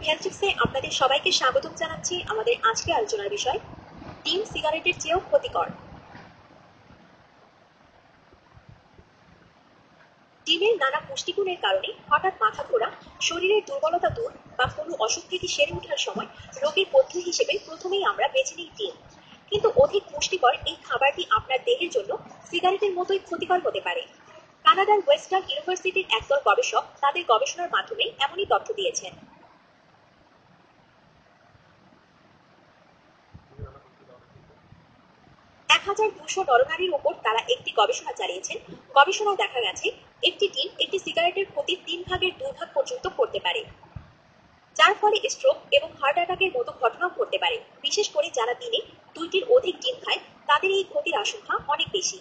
Health টিপসে আপনাদের সবাইকে স্বাগতম জানাচ্ছি। আমাদের আজকে আলোচনার বিষয় ডিম সিগারেটের চেয়েও ক্ষতিকর। ডিমের নানা পুষ্টিগুণের কারণে হঠাৎ মাথা ঘোরা, শরীরের দুর্বলতা দূর বা কোনো অসুখ থেকে সেরে ওঠার সময় রোগীর পথ্য হিসেবে প্রথমেই আমরা বেছে নিই ডিম। কিন্তু অধিক পুষ্টিকর এই খাবারটি আপনার দেহের জন্য সিগারেটের মতোই ক্ষতিকর হতে পারে। কানাডার ওয়েস্টার্ন ইউনিভার্সিটির একদল গবেষক তাদের গবেষণার মাধ্যমে এমনই তথ্য দিয়েছেন। 1200 নরনারীর উপর তারা একটি গবেষণা চালিয়েছেন। গবেষণায় দেখা গেছে একটি ডিম একটি সিগারেটের ক্ষতির 3/2 পর্যন্ত করতে পারে, যার ফলে স্ট্রোক এবং হার্ট অ্যাটাকের মতো ঘটনাও ঘটতে পারে। বিশেষ করে যারা দিনে 2টির অধিক ডিম খায় তাদের এই ক্ষতির আশঙ্কা অনেক বেশি।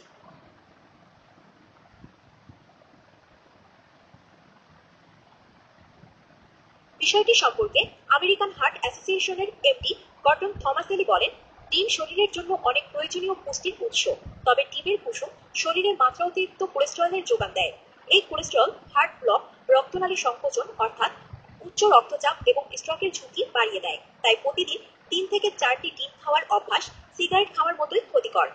বিষয়টি সম্পর্কে আমেরিকান হার্ট অ্যাসোসিয়েশনের এমডি গর্ডন থমাসেলি বলেন, ডিম শরীরের জন্য অনেক প্রয়োজনীয় পুষ্টির উৎস। তবে ডিমের কুসুম শরীরের মাত্রা অতিরিক্ত কোলেস্টেরলের যোগান দেয়। এই কোলেস্টেরল হার্ট ব্লক, রক্তনালী সংকোচন অর্থাৎ উচ্চ রক্তচাপ এবং স্ট্রোকের ঝুঁকি বাড়িয়ে দেয়। তাই প্রতিদিন 3 থেকে 4টি ডিম খাওয়ার অভ্যাস সিগারেট খাওয়ার মতোই ক্ষতিকর।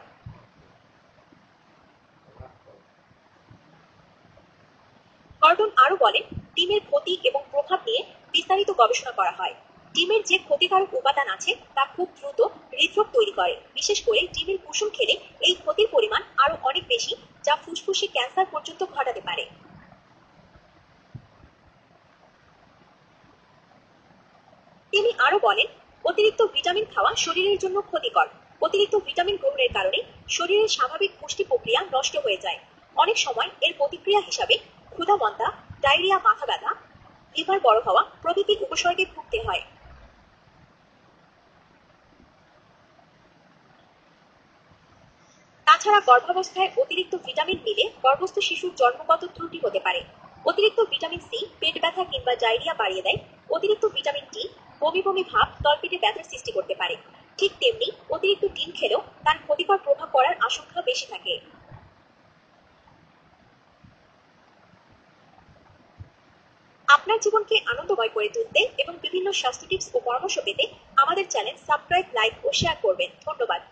গর্ডন আরও বলেন, ডিমের ক্ষতি এবং প্রভাব নিয়ে বিস্তারিত গবেষণা করা হয়। ডিমের যে ক্ষতিকারক উপাদান আছে তা খুব দ্রুত হৃদরোগ তৈরি করে। বিশেষ করে ডিমের কুসুম খেলে এই ক্ষতির পরিমাণ আরও অনেক বেশি, যা ফুসফুসে ক্যান্সার পর্যন্ত ঘটাতে পারে। তিনি আরও বলেন, অতিরিক্ত ভিটামিন খাওয়া শরীরের জন্য ক্ষতিকর। অতিরিক্ত ভিটামিন গ্রহণের কারণে শরীরের স্বাভাবিক পুষ্টি প্রক্রিয়া নষ্ট হয়ে যায়। অনেক সময় এর প্রতিক্রিয়া হিসাবে ক্ষুধামন্দা, ডায়রিয়া, মাথা ব্যথা, লিভার বড় হওয়া প্রভৃতি উপসর্গে ভুগতে হয়। তাছাড়া গর্ভাবস্থায় অতিরিক্ত ভিটামিন নিলে গর্ভস্থ শিশুর জন্মগত ত্রুটি হতে পারে। অতিরিক্ত ভিটামিন সি পেট ব্যথা কিংবা ডায়রিয়া বাড়িয়ে দেয়। অতিরিক্ত ভিটামিন ডি বমি বমি ভাব, তলপেটে ব্যথার সৃষ্টি করতে পারে। ঠিক তেমনি অতিরিক্ত ডিম খেলেও তার ক্ষতিকর প্রভাব পড়ার আশঙ্কা বেশি থাকে। আপনার জীবনকে আনন্দময় করে তুলতে এবং বিভিন্ন স্বাস্থ্য টিপস ও পরামর্শ পেতে আমাদের চ্যানেল সাবস্ক্রাইব, লাইক ও শেয়ার করবেন। ধন্যবাদ।